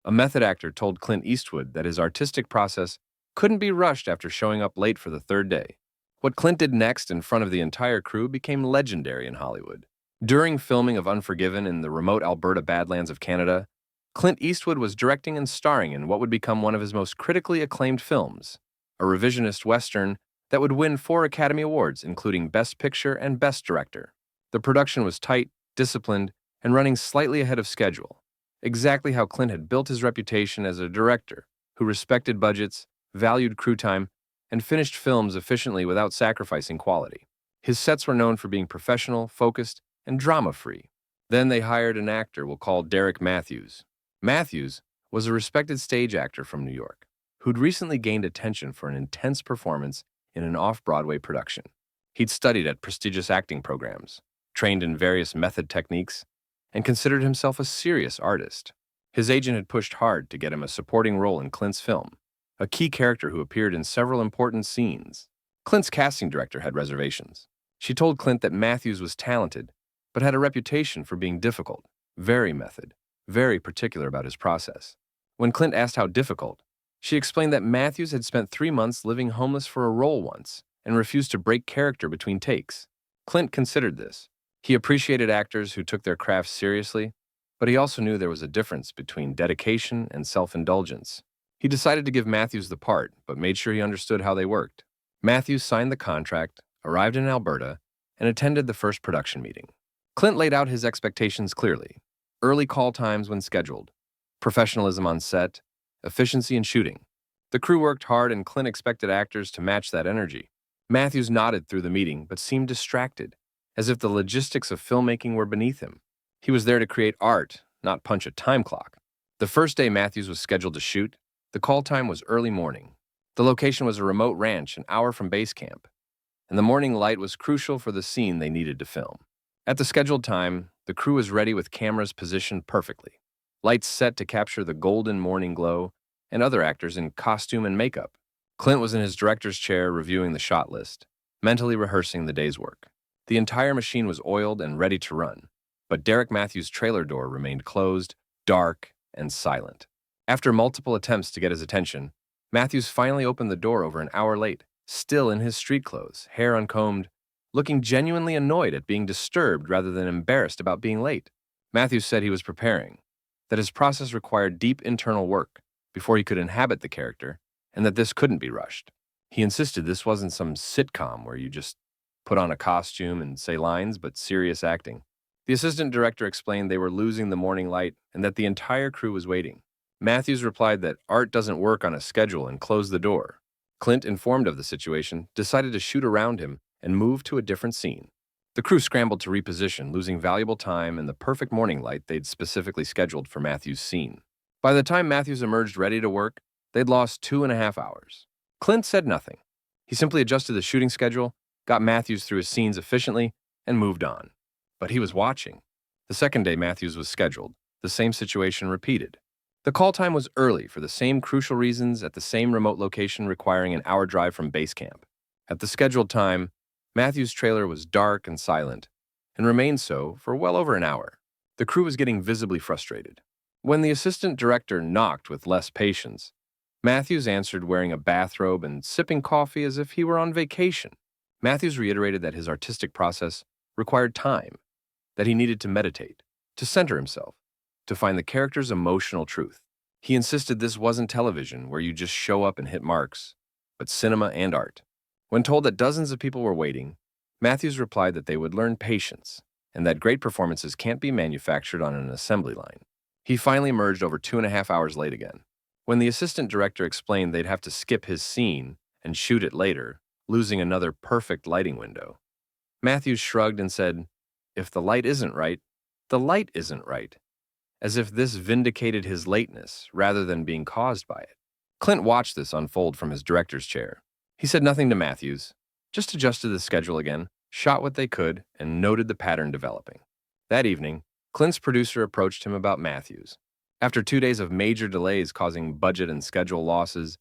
A method actor told Clint Eastwood that his artistic process couldn't be rushed after showing up late for the third day. What Clint did next in front of the entire crew became legendary in Hollywood. During filming of Unforgiven in the remote Alberta Badlands of Canada, Clint Eastwood was directing and starring in what would become one of his most critically acclaimed films, a revisionist Western that would win 4 Academy Awards, including Best Picture and Best Director. The production was tight, disciplined, and running slightly ahead of schedule, exactly how Clint had built his reputation as a director who respected budgets, valued crew time, and finished films efficiently without sacrificing quality. His sets were known for being professional, focused, and drama-free. Then they hired an actor we'll call Derek Matthews. Matthews was a respected stage actor from New York who'd recently gained attention for an intense performance in an off-Broadway production. He'd studied at prestigious acting programs, trained in various method techniques, and considered himself a serious artist. His agent had pushed hard to get him a supporting role in Clint's film, a key character who appeared in several important scenes. Clint's casting director had reservations. She told Clint that Matthews was talented, but had a reputation for being difficult, very method, very particular about his process. When Clint asked how difficult, she explained that Matthews had spent 3 months living homeless for a role once and refused to break character between takes. Clint considered this. He appreciated actors who took their craft seriously, but he also knew there was a difference between dedication and self-indulgence. He decided to give Matthews the part, but made sure he understood how they worked. Matthews signed the contract, arrived in Alberta, and attended the first production meeting. Clint laid out his expectations clearly: early call times when scheduled, professionalism on set, efficiency in shooting. The crew worked hard, and Clint expected actors to match that energy. Matthews nodded through the meeting, but seemed distracted, as if the logistics of filmmaking were beneath him. He was there to create art, not punch a time clock. The first day Matthews was scheduled to shoot, the call time was early morning. The location was a remote ranch an hour from base camp, and the morning light was crucial for the scene they needed to film. At the scheduled time, the crew was ready with cameras positioned perfectly, lights set to capture the golden morning glow, and other actors in costume and makeup. Clint was in his director's chair reviewing the shot list, mentally rehearsing the day's work. The entire machine was oiled and ready to run, but Derek Matthews' trailer door remained closed, dark, and silent. After multiple attempts to get his attention, Matthews finally opened the door over an hour late, still in his street clothes, hair uncombed, looking genuinely annoyed at being disturbed rather than embarrassed about being late. Matthews said he was preparing, that his process required deep internal work before he could inhabit the character, and that this couldn't be rushed. He insisted this wasn't some sitcom where you just put on a costume and say lines, but serious acting. The assistant director explained they were losing the morning light and that the entire crew was waiting. Matthews replied that art doesn't work on a schedule and closed the door. Clint, informed of the situation, decided to shoot around him and move to a different scene. The crew scrambled to reposition, losing valuable time in the perfect morning light they'd specifically scheduled for Matthews' scene. By the time Matthews emerged ready to work, they'd lost 2.5 hours. Clint said nothing. He simply adjusted the shooting schedule, got Matthews through his scenes efficiently, and moved on. But he was watching. The second day Matthews was scheduled, the same situation repeated. The call time was early for the same crucial reasons at the same remote location requiring an hour drive from base camp. At the scheduled time, Matthews' trailer was dark and silent, and remained so for well over an hour. The crew was getting visibly frustrated. When the assistant director knocked with less patience, Matthews answered wearing a bathrobe and sipping coffee as if he were on vacation. Matthews reiterated that his artistic process required time, that he needed to meditate, to center himself, to find the character's emotional truth. He insisted this wasn't television where you just show up and hit marks, but cinema and art. When told that dozens of people were waiting, Matthews replied that they would learn patience and that great performances can't be manufactured on an assembly line. He finally emerged over 2.5 hours late again. When the assistant director explained they'd have to skip his scene and shoot it later, losing another perfect lighting window, Matthews shrugged and said, "If the light isn't right, the light isn't right," as if this vindicated his lateness rather than being caused by it. Clint watched this unfold from his director's chair. He said nothing to Matthews, just adjusted the schedule again, shot what they could, and noted the pattern developing. That evening, Clint's producer approached him about Matthews. After 2 days of major delays causing budget and schedule losses,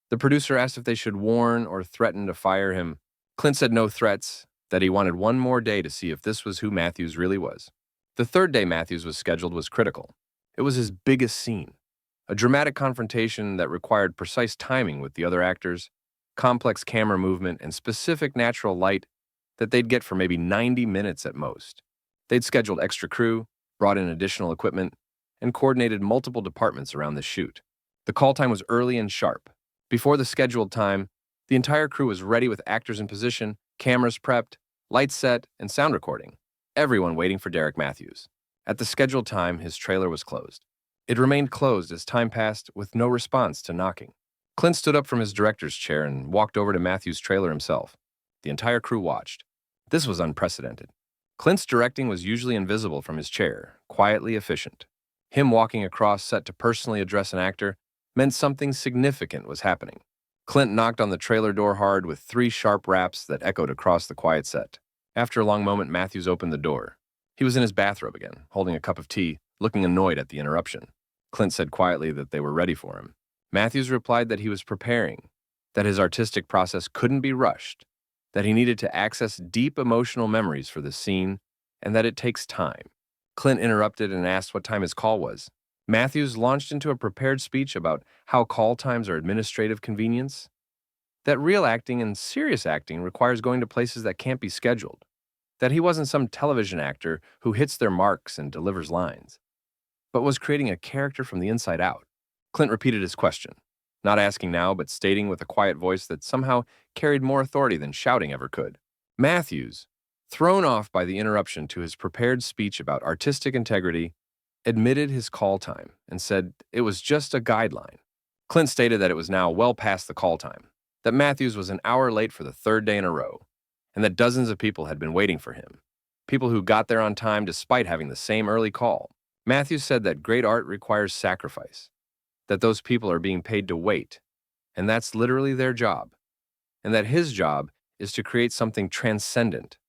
the producer asked if they should warn or threaten to fire him. Clint said no threats, that he wanted one more day to see if this was who Matthews really was. The third day Matthews was scheduled was critical. It was his biggest scene, A dramatic confrontation that required precise timing with the other actors, complex camera movement, and specific natural light that they'd get for maybe 90 minutes at most. They'd scheduled extra crew, brought in additional equipment, and coordinated multiple departments around the shoot. The call time was early and sharp. Before the scheduled time, the entire crew was ready with actors in position, cameras prepped, lights set, and sound recording. Everyone waiting for Derek Matthews. At the scheduled time, his trailer was closed. It remained closed as time passed with no response to knocking. Clint stood up from his director's chair and walked over to Matthews' trailer himself. The entire crew watched. This was unprecedented. Clint's directing was usually invisible from his chair, quietly efficient. Him walking across set to personally address an actor meant something significant was happening. Clint knocked on the trailer door hard with 3 sharp raps that echoed across the quiet set. After a long moment, Matthews opened the door. He was in his bathrobe again, holding a cup of tea, looking annoyed at the interruption. Clint said quietly that they were ready for him. Matthews replied that he was preparing, that his artistic process couldn't be rushed, that he needed to access deep emotional memories for the scene, and that it takes time. Clint interrupted and asked what time his call was. Matthews launched into a prepared speech about how call times are administrative convenience, that real acting and serious acting requires going to places that can't be scheduled, that he wasn't some television actor who hits their marks and delivers lines, but was creating a character from the inside out. Clint repeated his question, not asking now, but stating with a quiet voice that somehow carried more authority than shouting ever could. Matthews, thrown off by the interruption to his prepared speech about artistic integrity, admitted his call time and said it was just a guideline. Clint stated that it was now well past the call time, that Matthews was an hour late for the 3rd day in a row, and that dozens of people had been waiting for him, people who got there on time despite having the same early call. Matthews said that great art requires sacrifice, that those people are being paid to wait, and that's literally their job, and that his job is to create something transcendent,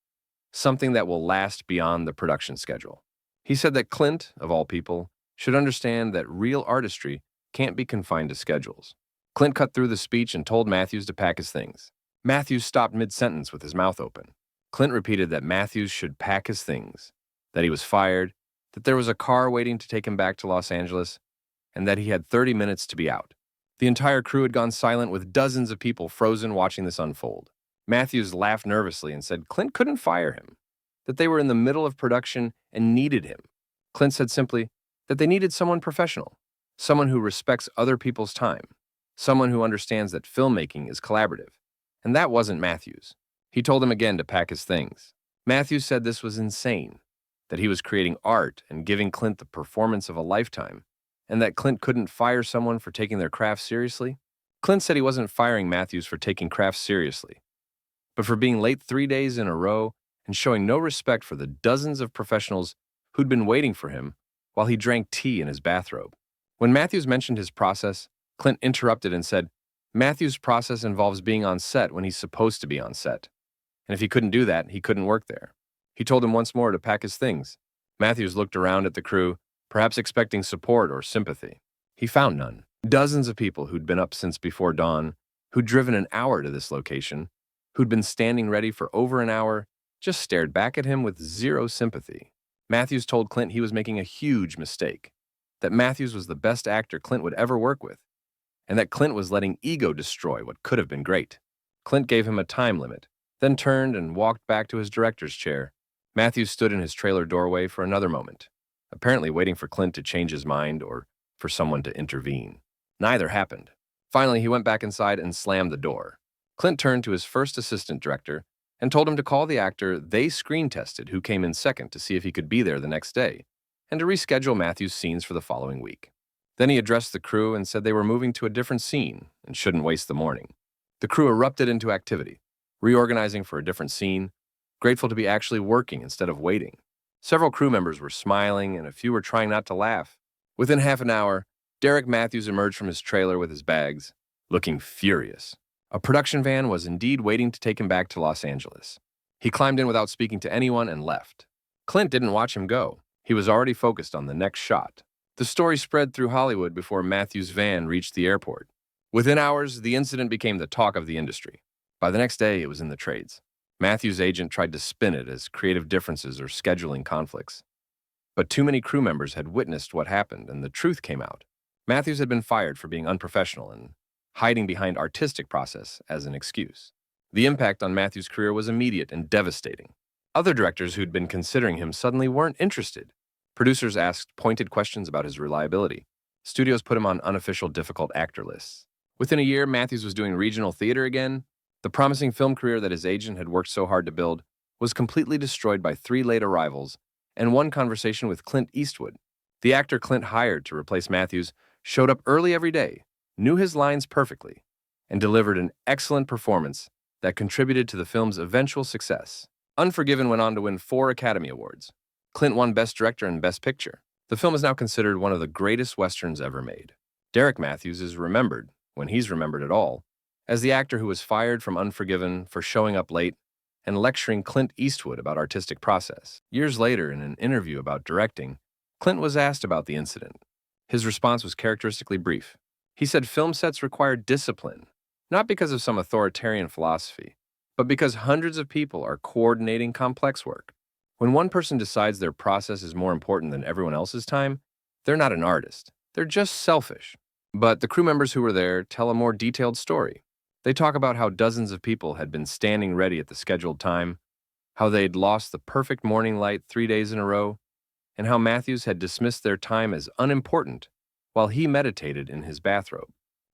something that will last beyond the production schedule. He said that Clint, of all people, should understand that real artistry can't be confined to schedules. Clint cut through the speech and told Matthews to pack his things. Matthews stopped mid-sentence with his mouth open. Clint repeated that Matthews should pack his things, that he was fired, that there was a car waiting to take him back to Los Angeles, and that he had 30 minutes to be out. The entire crew had gone silent with dozens of people frozen watching this unfold. Matthews laughed nervously and said Clint couldn't fire him, that they were in the middle of production and needed him. Clint said simply that they needed someone professional, someone who respects other people's time, someone who understands that filmmaking is collaborative. And that wasn't Matthews. He told him again to pack his things. Matthews said this was insane, that he was creating art and giving Clint the performance of a lifetime, and that Clint couldn't fire someone for taking their craft seriously. Clint said he wasn't firing Matthews for taking craft seriously, but for being late 3 days in a row and showing no respect for the dozens of professionals who'd been waiting for him while he drank tea in his bathrobe. When Matthews mentioned his process, Clint interrupted and said, Matthews' process involves being on set when he's supposed to be on set, and if he couldn't do that, he couldn't work there. He told him once more to pack his things. Matthews looked around at the crew, perhaps expecting support or sympathy. He found none. Dozens of people who'd been up since before dawn, who'd driven an hour to this location, who'd been standing ready for over an hour, just stared back at him with zero sympathy. Matthews told Clint he was making a huge mistake, that Matthews was the best actor Clint would ever work with, and that Clint was letting ego destroy what could have been great. Clint gave him a time limit, then turned and walked back to his director's chair. Matthews stood in his trailer doorway for another moment, apparently waiting for Clint to change his mind or for someone to intervene. Neither happened. Finally, he went back inside and slammed the door. Clint turned to his first assistant director and told him to call the actor they screen tested who came in second to see if he could be there the next day, and to reschedule Matthews' scenes for the following week. Then he addressed the crew and said they were moving to a different scene and shouldn't waste the morning. The crew erupted into activity, reorganizing for a different scene, grateful to be actually working instead of waiting. Several crew members were smiling and a few were trying not to laugh. Within half an hour, Derek Matthews emerged from his trailer with his bags, looking furious. A production van was indeed waiting to take him back to Los Angeles. He climbed in without speaking to anyone and left. Clint didn't watch him go. He was already focused on the next shot. The story spread through Hollywood before Matthews' van reached the airport. Within hours, the incident became the talk of the industry. By the next day, it was in the trades. Matthews' agent tried to spin it as creative differences or scheduling conflicts. But too many crew members had witnessed what happened, and the truth came out. Matthews had been fired for being unprofessional and hiding behind artistic process as an excuse. The impact on Matthews' career was immediate and devastating. Other directors who'd been considering him suddenly weren't interested. Producers asked pointed questions about his reliability. Studios put him on unofficial difficult actor lists. Within a year, Matthews was doing regional theater again. The promising film career that his agent had worked so hard to build was completely destroyed by 3 late arrivals and one conversation with Clint Eastwood. The actor Clint hired to replace Matthews showed up early every day, knew his lines perfectly, and delivered an excellent performance that contributed to the film's eventual success. Unforgiven went on to win 4 Academy Awards. Clint won Best Director and Best Picture. The film is now considered one of the greatest westerns ever made. Derek Matthews is remembered, when he's remembered at all, as the actor who was fired from Unforgiven for showing up late and lecturing Clint Eastwood about artistic process. Years later, in an interview about directing, Clint was asked about the incident. His response was characteristically brief. He said film sets require discipline, not because of some authoritarian philosophy, but because hundreds of people are coordinating complex work. When one person decides their process is more important than everyone else's time, they're not an artist. They're just selfish. But the crew members who were there tell a more detailed story. They talk about how dozens of people had been standing ready at the scheduled time, how they'd lost the perfect morning light 3 days in a row, and how Matthews had dismissed their time as unimportant while he meditated in his bathrobe.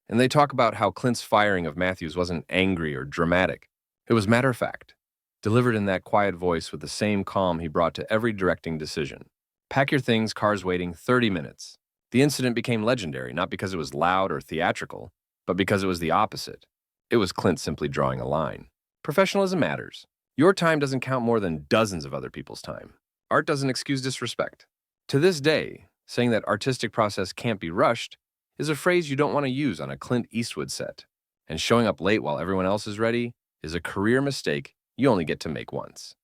And they talk about how Clint's firing of Matthews wasn't angry or dramatic. It was matter-of-fact, delivered in that quiet voice with the same calm he brought to every directing decision. Pack your things, car's waiting, 30 minutes. The incident became legendary, not because it was loud or theatrical, but because it was the opposite. It was Clint simply drawing a line. Professionalism matters. Your time doesn't count more than dozens of other people's time. Art doesn't excuse disrespect. To this day, saying that artistic process can't be rushed is a phrase you don't want to use on a Clint Eastwood set. And showing up late while everyone else is ready is a career mistake you only get to make once.